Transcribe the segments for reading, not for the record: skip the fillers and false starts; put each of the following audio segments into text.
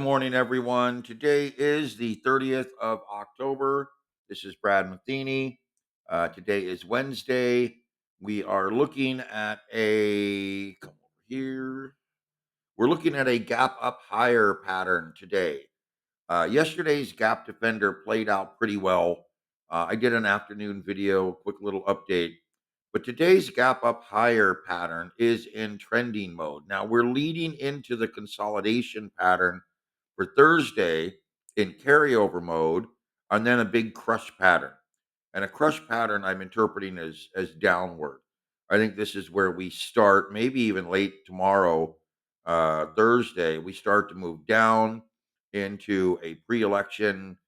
Good morning, everyone. Today is the 30th of October. This is Brad Matheny. Today is Wednesday. We are looking at come over here. We're looking at a gap up higher pattern today. Yesterday's gap defender played out pretty well. I did an afternoon video, quick little update. But today's gap up higher pattern is in trending mode. Now we're leading into the consolidation pattern for Thursday in carryover mode, and then a big crush pattern. And a crush pattern I'm interpreting as downward. I think this is where we start, maybe even late tomorrow, Thursday, we start to move down into a pre-election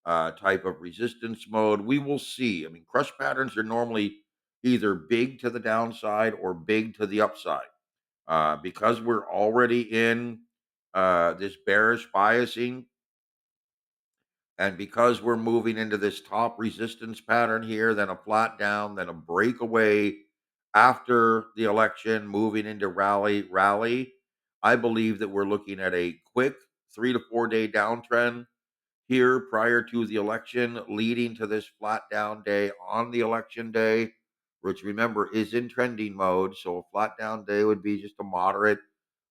type of resistance mode. We will see. I mean, crush patterns are normally either big to the downside or big to the upside. Because we're already in this bearish biasing, and because we're moving into this top resistance pattern here, then a flat down, then a breakaway after the election, moving into rally, I believe that we're looking at a quick 3 to 4 day downtrend here prior to the election, leading to this flat down day on the election day, which remember is in trending mode. So a flat down day would be just a moderate,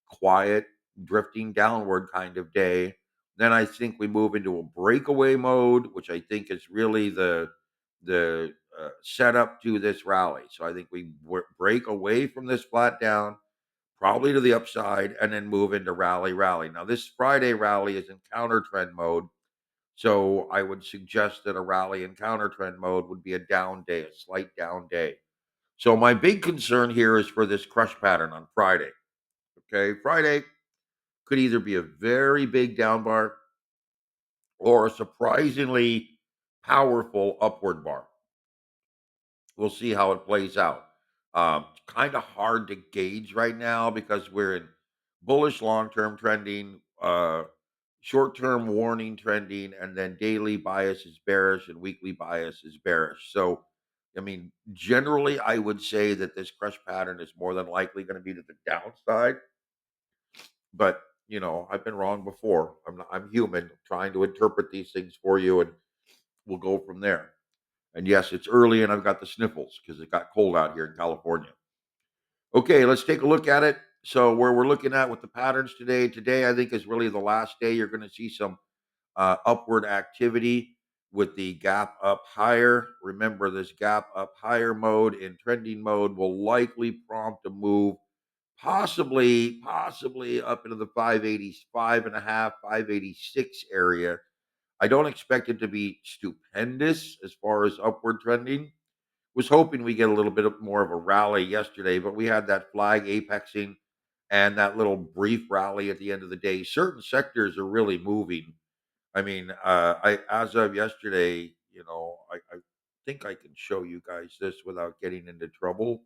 quiet, drifting downward kind of day. Then I think we move into a breakaway mode, which I think is really the setup to this rally. So I think we break away from this flat down, probably to the upside, and then move into rally. Now this Friday rally is in counter trend mode, so I would suggest that a rally in counter trend mode would be a down day, a slight down day. So my big concern here is for this crush pattern on Friday. Okay, Friday could either be a very big down bar or a surprisingly powerful upward bar. We'll see how it plays out. Kind of hard to gauge right now because we're in bullish long term trending, short term warning trending, and then daily bias is bearish and weekly bias is bearish. So, I mean, generally, I would say that this crush pattern is more than likely going to be to the downside. But I've been wrong before. I'm human, trying to interpret these things for you, and we'll go from there. And yes, it's early, and I've got the sniffles because it got cold out here in California. Okay, let's take a look at it. So where we're looking at with the patterns today, I think is really the last day you're going to see some upward activity with the gap up higher. Remember, this gap up higher mode in trending mode will likely prompt a move, possibly up into the 580s, 5.5, 586 area. I don't expect it to be stupendous as far as upward trending. Was hoping we get a little bit more of a rally yesterday, but we had that flag apexing and that little brief rally at the end of the day. Certain sectors are really moving. I mean, I as of yesterday, I think I can show you guys this without getting into trouble.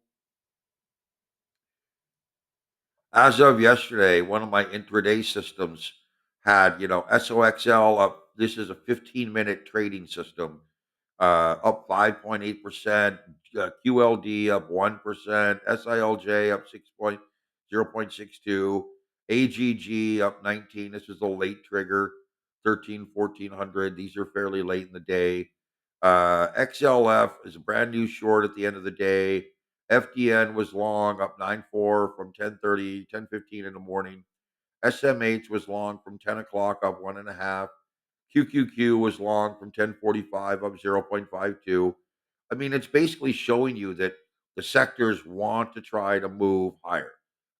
As of yesterday, one of my intraday systems had, SOXL up. This is a 15-minute trading system, up 5.8%, QLD up 1%, SILJ up 0.62, AGG up 19. This is a late trigger, 1400. These are fairly late in the day. XLF is a brand new short at the end of the day. FDN was long, up 9.4 from 10:30, 10:15 in the morning. SMH was long from 10 o'clock, up 1.5. QQQ was long from 10:45, up 0.52. I mean, it's basically showing you that the sectors want to try to move higher.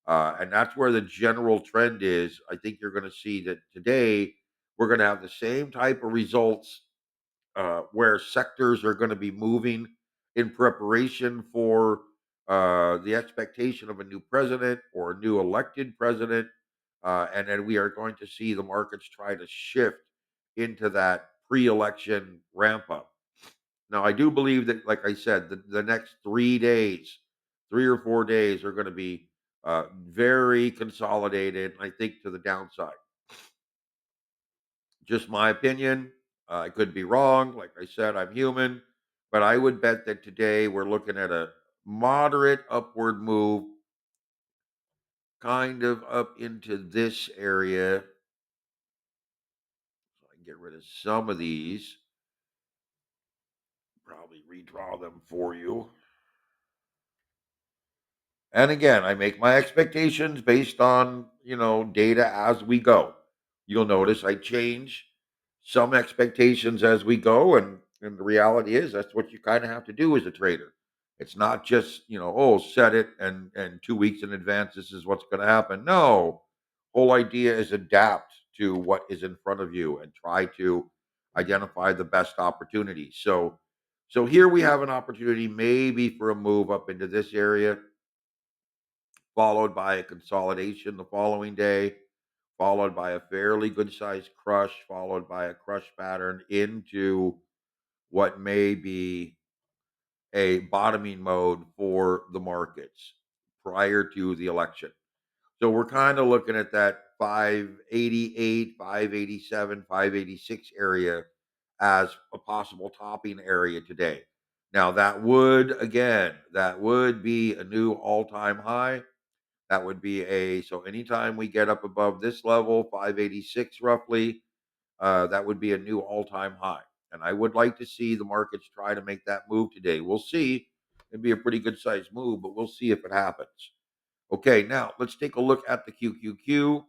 And that's where the general trend is. I think you're going to see that today we're going to have the same type of results, where sectors are going to be moving in preparation for the expectation of a new president or a new elected president. And then we are going to see the markets try to shift into that pre election ramp up. Now, I do believe that, like I said, the next 3 days, 3 or 4 days, are going to be very consolidated, I think, to the downside. Just my opinion. I could be wrong. Like I said, I'm human, but I would bet that today we're looking at a moderate upward move, kind of up into this area. get rid of some of these. Probably redraw them for you. And again, I make my expectations based on, data as we go. You'll notice I change some expectations as we go. And the reality is that's what you kind of have to do as a trader. It's not just, oh, set it and 2 weeks in advance, this is what's going to happen. No, whole idea is adapt to what is in front of you and try to identify the best opportunities. So here we have an opportunity maybe for a move up into this area, followed by a consolidation the following day, followed by a fairly good sized crush, followed by a crush pattern into what may be a bottoming mode for the markets prior to the election. So we're kind of looking at that 588, 587, 586 area as a possible topping area today. Now that would be a new all-time high. That would be so anytime we get up above this level, 586 roughly, that would be a new all-time high. And I would like to see the markets try to make that move today. We'll see. It'd be a pretty good sized move, but we'll see if it happens. Okay, now let's take a look at the QQQ.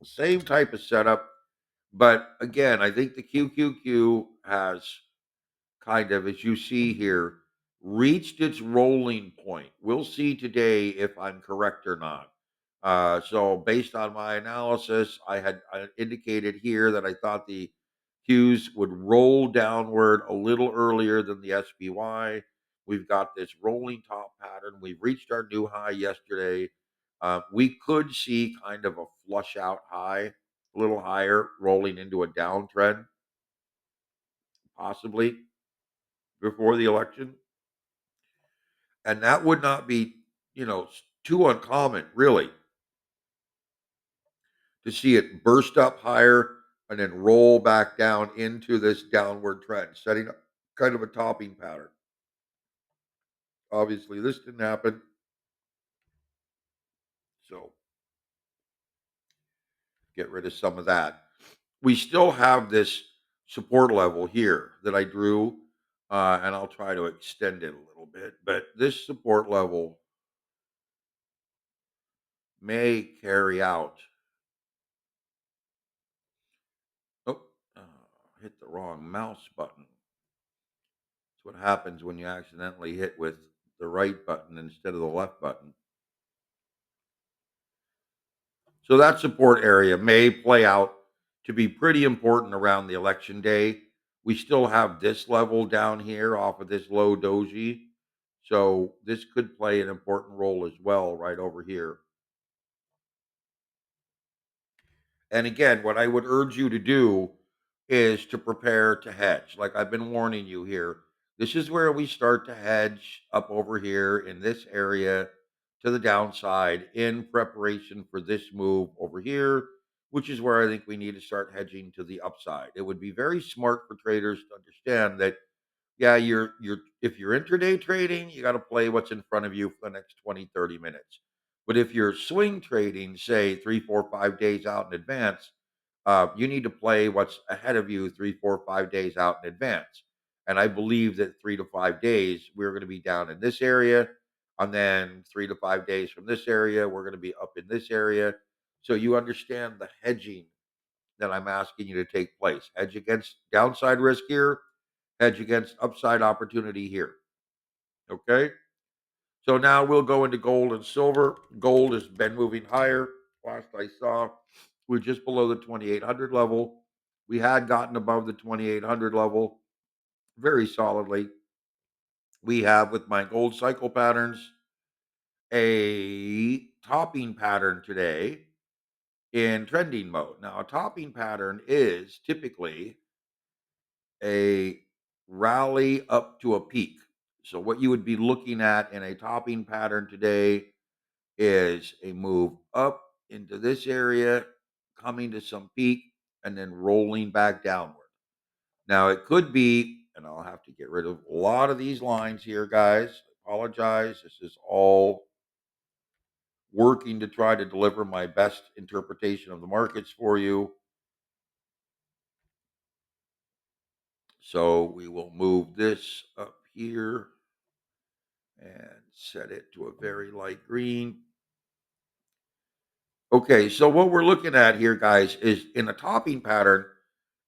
Same type of setup, but again, I think the QQQ has kind of, as you see here, reached its rolling point. We'll see today if I'm correct or not. So, based on my analysis, I indicated here that I thought the Qs would roll downward a little earlier than the SPY. We've got this rolling top pattern. We've reached our new high yesterday. We could see kind of a flush out high, a little higher, rolling into a downtrend, possibly before the election. And that would not be, too uncommon, really, to see it burst up higher and then roll back down into this downward trend, setting up kind of a topping pattern. Obviously, this didn't happen. So get rid of some of that. We still have this support level here that I drew, and I'll try to extend it a little bit. But this support level may carry out. Oh, hit the wrong mouse button. That's what happens when you accidentally hit with the right button instead of the left button. So that support area may play out to be pretty important around the election day. We still have this level down here off of this low doji. So this could play an important role as well right over here. And again, what I would urge you to do is to prepare to hedge. Like I've been warning you here, this is where we start to hedge up over here in this area to the downside in preparation for this move over here, which is where I think we need to start hedging to the upside. It would be very smart for traders to understand that yeah, you're if you're intraday trading, you got to play what's in front of you for the next 20, 30 minutes. But if you're swing trading, say 3, 4, 5 days out in advance, you need to play what's ahead of you 3, 4, 5 days out in advance. And I believe that 3 to 5 days, we're going to be down in this area. And then 3 to 5 days from this area, we're going to be up in this area. So you understand the hedging that I'm asking you to take place. Hedge against downside risk here, hedge against upside opportunity here. Okay. So now we'll go into gold and silver. Gold has been moving higher. Last I saw, we're just below the 2,800 level. We had gotten above the 2,800 level very solidly. We have, with my gold cycle patterns, a topping pattern today in trending mode. Now, a topping pattern is typically a rally up to a peak. So what you would be looking at in a topping pattern today is a move up into this area, coming to some peak, and then rolling back downward. Now it could be, and I'll have to get rid of a lot of these lines here, guys. I apologize. This is all working to try to deliver my best interpretation of the markets for you. So we will move this up here and set it to a very light green. Okay, so what we're looking at here, guys, is in a topping pattern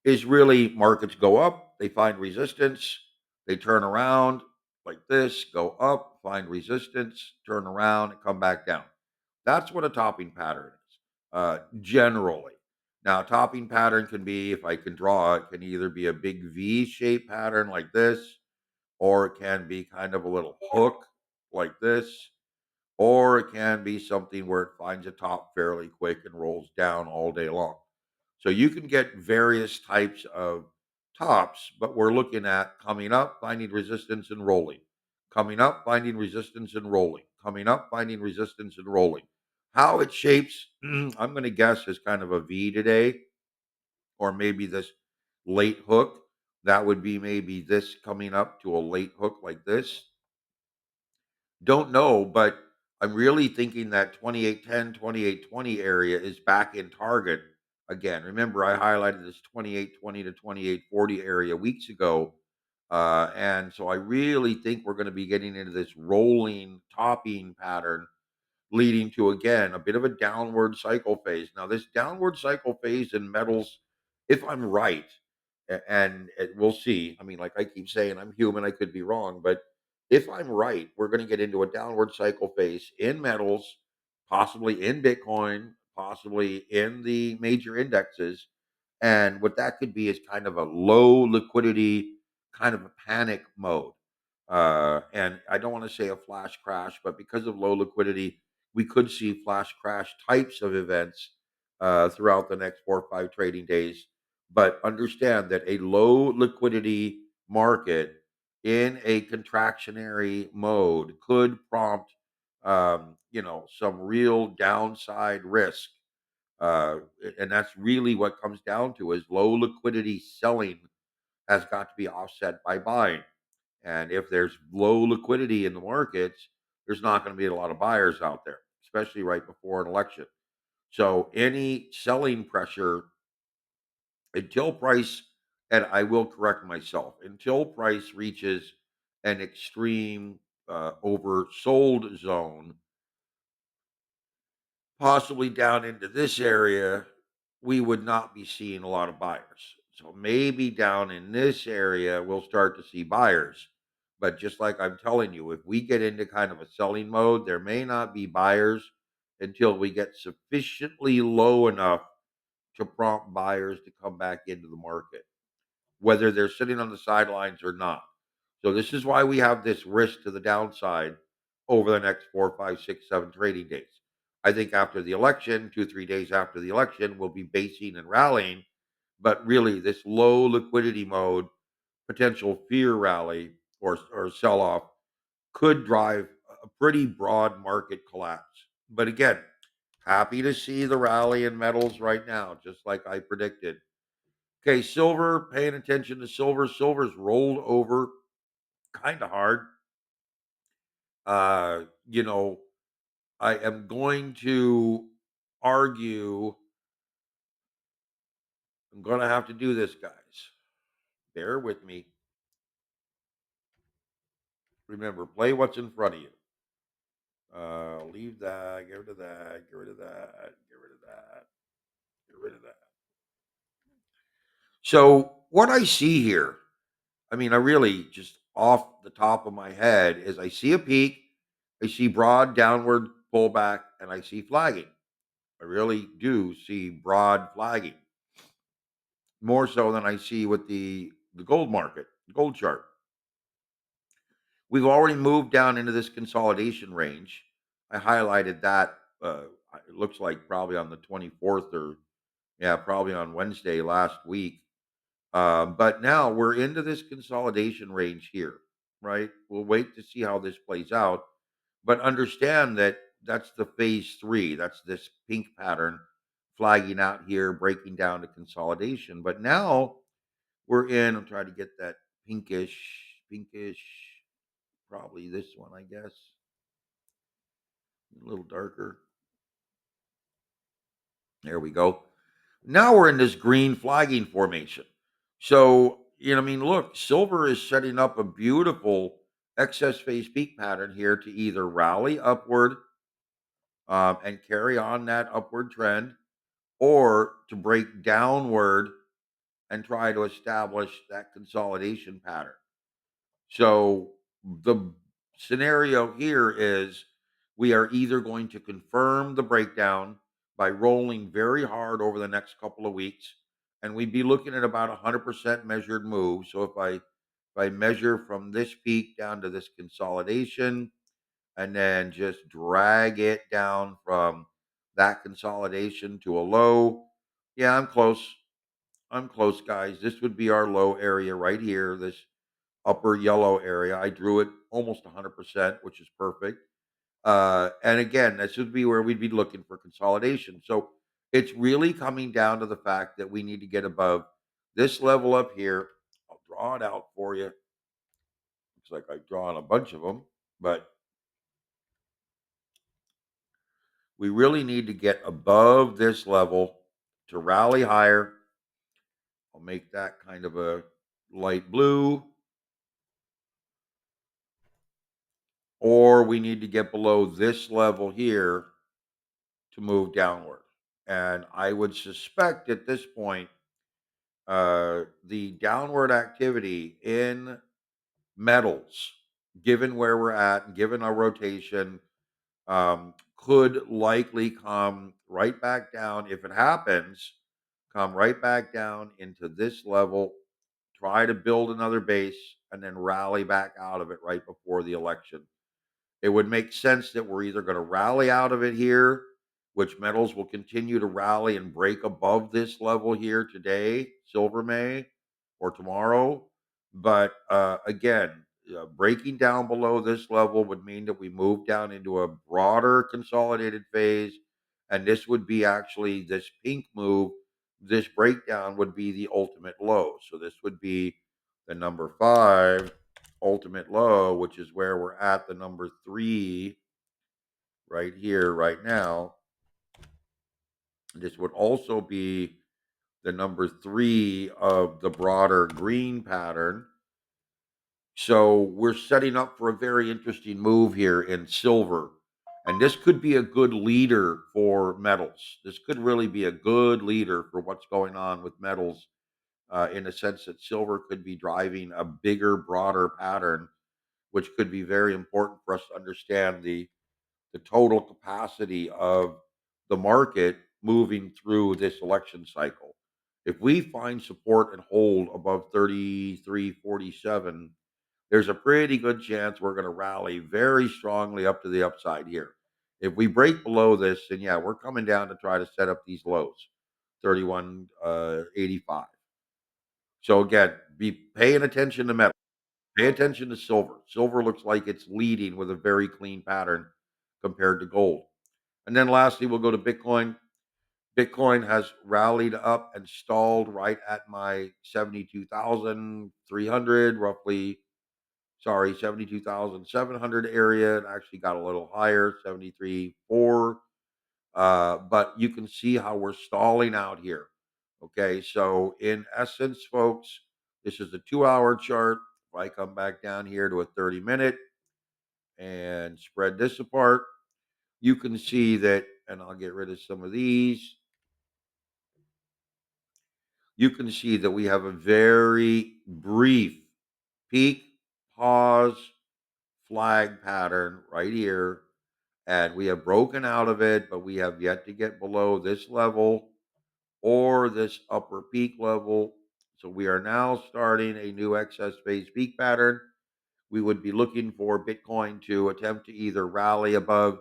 is really markets go up, they find resistance, they turn around like this, go up, find resistance, turn around, and come back down. That's what a topping pattern is, generally. Now, a topping pattern can be, if I can draw it, can either be a big V-shaped pattern like this, or it can be kind of a little hook like this, or it can be something where it finds a top fairly quick and rolls down all day long. So you can get various types of tops, but we're looking at coming up, finding resistance and rolling, coming up, finding resistance and rolling, coming up, finding resistance and rolling. How it shapes, I'm going to guess is kind of a V today, or maybe this late hook. That would be maybe this coming up to a late hook like this. Don't know, but I'm really thinking that 2810, 2820 area is back in target again. Remember, I highlighted this 2820 to 2840 area weeks ago. And so I really think we're going to be getting into this rolling topping pattern, leading to again a bit of a downward cycle phase. Now, this downward cycle phase in metals, if I'm right, and we'll see. I mean, like I keep saying, I'm human, I could be wrong, but if I'm right, we're going to get into a downward cycle phase in metals, possibly in Bitcoin, possibly in the major indexes. And what that could be is kind of a low liquidity, kind of a panic mode. And I don't want to say a flash crash, but because of low liquidity, we could see flash crash types of events throughout the next 4 or 5 trading days. But understand that a low liquidity market in a contractionary mode could prompt, some real downside risk. And that's really what comes down to is low liquidity selling has got to be offset by buying. And if there's low liquidity in the markets, there's not going to be a lot of buyers out there, especially right before an election. So any selling pressure until price, and I will correct myself, until price reaches an extreme oversold zone, possibly down into this area, we would not be seeing a lot of buyers. So maybe down in this area, we'll start to see buyers. But just like I'm telling you, if we get into kind of a selling mode, there may not be buyers until we get sufficiently low enough to prompt buyers to come back into the market, whether they're sitting on the sidelines or not. So this is why we have this risk to the downside over the next 4, 5, 6, 7 trading days. I think after the election, 2, 3 days after the election, we'll be basing and rallying. But really, this low liquidity mode, potential fear rally or sell off could drive a pretty broad market collapse. But again, happy to see the rally in metals right now, just like I predicted. Okay, silver, paying attention to silver. Silver's rolled over kind of hard. Uh, you know, I am going to argue, I'm going to have to do this, guys. Bear with me. Remember, play what's in front of you. Leave that, get rid of that, get rid of that, get rid of that, get rid of that. So, what I see here, I mean, I really just off the top of my head is I see a peak, I see broad downward pullback, and I see flagging. I really do see broad flagging, more so than I see with the gold market, the gold chart. We've already moved down into this consolidation range. I highlighted that. It looks like probably on the 24th, or yeah, probably on Wednesday last week. But now we're into this consolidation range here, right? We'll wait to see how this plays out, but understand that that's the phase three. That's this pink pattern flagging out here, breaking down to consolidation. But now we're in, I'm trying to get that pinkish, probably this one, I guess, a little darker. There we go. Now we're in this green flagging formation. So I mean, look, silver is setting up a beautiful excess phase peak pattern here to either rally upward and carry on that upward trend, or to break downward and try to establish that consolidation pattern. So the scenario here is we are either going to confirm the breakdown by rolling very hard over the next couple of weeks, and we'd be looking at about 100% measured move. So if I measure from this peak down to this consolidation, and then just drag it down from that consolidation to a low, yeah, I'm close. I'm close, guys. This would be our low area right here. This upper yellow area. I drew it almost 100%, which is perfect. And again, this would be where we'd be looking for consolidation. So it's really coming down to the fact that we need to get above this level up here. I'll draw it out for you. Looks like I've drawn a bunch of them, but we really need to get above this level to rally higher. I'll make that kind of a light blue, or we need to get below this level here to move downward. And I would suspect at this point, the downward activity in metals, given where we're at and given our rotation, could likely come right back down. If it happens, come right back down into this level, try to build another base, and then rally back out of it right before the election. It would make sense that we're either going to rally out of it here, which metals will continue to rally and break above this level here today, silver may, or tomorrow. But again, breaking down below this level would mean that we move down into a broader consolidated phase. And this would be actually this pink move. This breakdown would be the ultimate low. So this would be the number 5 ultimate low, which is where we're at the number 3 right here, right now. This would also be the number 3 of the broader green pattern. So we're setting up for a very interesting move here in silver. And this could be a good leader for metals. This could really be a good leader for what's going on with metals, in the sense that silver could be driving a bigger, broader pattern, which could be very important for us to understand the total capacity of the market moving through this election cycle. If we find support and hold above 33.47, there's a pretty good chance we're going to rally very strongly up to the upside here. If we break below this, then yeah, we're coming down to try to set up these lows, 31.85. So again, be paying attention to metal. Pay attention to silver. Silver looks like it's leading with a very clean pattern compared to gold. And then lastly, we'll go to Bitcoin. Bitcoin has rallied up and stalled right at my 72,300, roughly, sorry, 72,700 area. It actually got a little higher, 73.4. But you can see how we're stalling out here. Okay, so in essence, folks, this is a 2-hour chart. If I come back down here to a 30-minute and spread this apart, you can see that, and I'll get rid of some of these. You can see that we have a very brief peak, pause, flag pattern right here. And we have broken out of it, but we have yet to get below this level or this upper peak level. So we are now starting a new excess phase peak pattern. We would be looking for Bitcoin to attempt to either rally above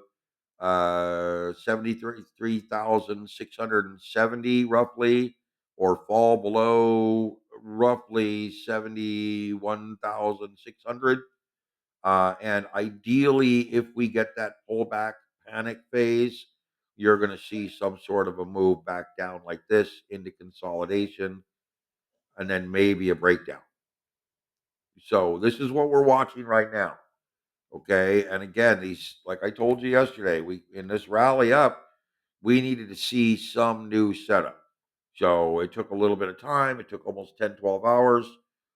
73,670 roughly, or fall below roughly 71,600. And ideally, if we get that pullback panic phase, you're going to see some sort of a move back down like this into consolidation, and then maybe a breakdown. So this is what we're watching right now. Okay. And again, these, like I told you yesterday, we in this rally up, we needed to see some new setup. So it took a little bit of time. It took almost 10, 12 hours.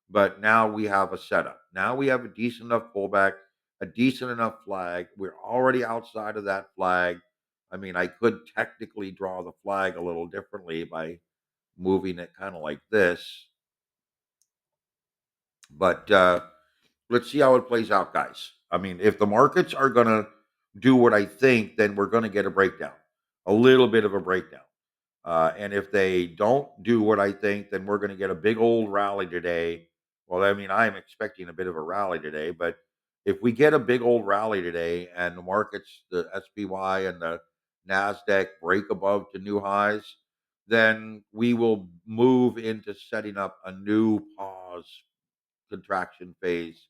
but now we have a setup. Now we have a decent enough pullback, a decent enough flag. We're already outside of that flag. I mean, I could technically draw the flag a little differently by moving it kind of like this, but let's see how it plays out, guys. I mean, if the markets are going to do what I think, then we're going to get a breakdown, a little bit of a breakdown. And if they don't do what I think, then we're going to get a big old rally today. Well, I mean, I'm expecting a bit of a rally today, but if we get a big old rally today and the markets, the SPY and the NASDAQ break above to new highs, then we will move into setting up a new pause contraction phase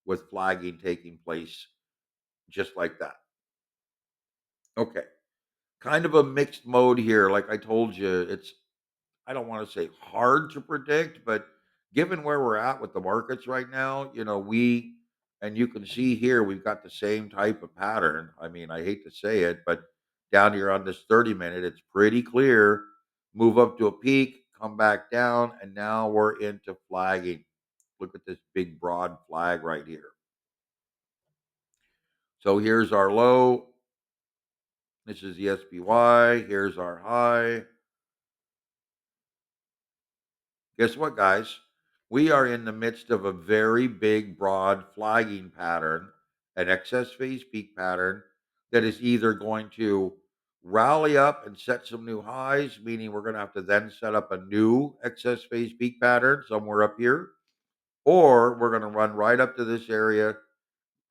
with flagging taking place just like that. Okay. Kind of a mixed mode here. Like I told you, I don't want to say hard to predict, but given where we're at with the markets right now, and you can see here, we've got the same type of pattern. I mean, I hate to say it, but down here on this 30-minute, it's pretty clear. Move up to a peak, come back down, and now we're into flagging. Look at this big broad flag right here. So here's our low. This is the SPY. Here's our high. Guess what, guys? We are in the midst of a very big, broad flagging pattern, an excess phase peak pattern that is either going to rally up and set some new highs, meaning we're going to have to then set up a new excess phase peak pattern somewhere up here, or we're going to run right up to this area,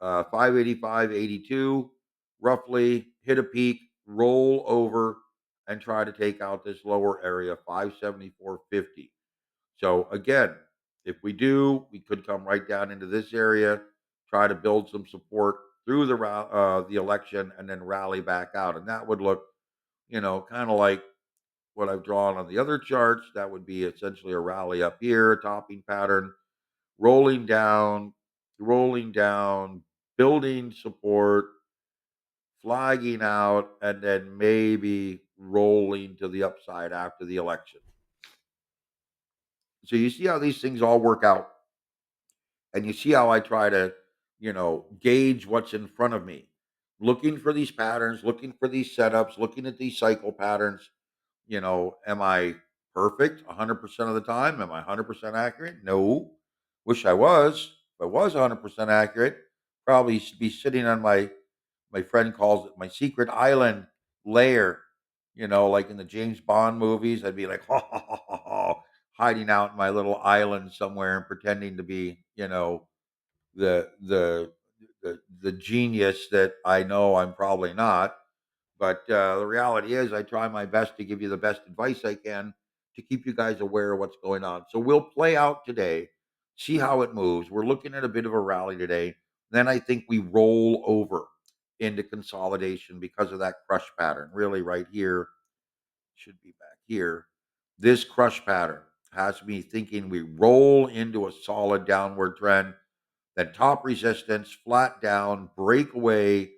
585.82, roughly hit a peak, roll over, and try to take out this lower area, 574.50. So again, if we do, we could come right down into this area, try to build some support through the election, and then rally back out, and that would look, kind of like what I've drawn on the other charts. That would be essentially a rally up here, a topping pattern, rolling down, rolling down, building support, flagging out, and then maybe rolling to the upside after the election. So you see how these things all work out, and you see how I try to, gauge what's in front of me, looking for these patterns, looking for these setups, looking at these cycle patterns. Am I perfect 100% of the time? Am I 100% accurate? No. Wish I was. If I was 100% accurate, probably be sitting on my friend calls it my secret island lair. Like in the James Bond movies, I'd be like, ha, ha, ha, ha, ha, hiding out in my little island somewhere and pretending to be, the the the genius that I know I'm probably not. But the reality is, I try my best to give you the best advice I can to keep you guys aware of what's going on. So we'll play out today, see how it moves. We're looking at a bit of a rally today. Then I think we roll over into consolidation because of that crush pattern. Really, right here should be back here. This crush pattern has me thinking we roll into a solid downward trend, then top resistance, flat down, break away,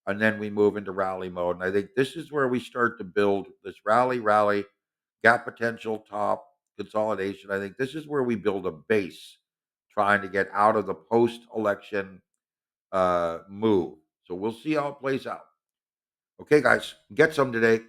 and then we move into rally mode. And I think this is where we start to build this rally, gap potential, top, consolidation. I think this is where we build a base trying to get out of the post election move. So we'll see how it plays out. Okay, guys, get some today.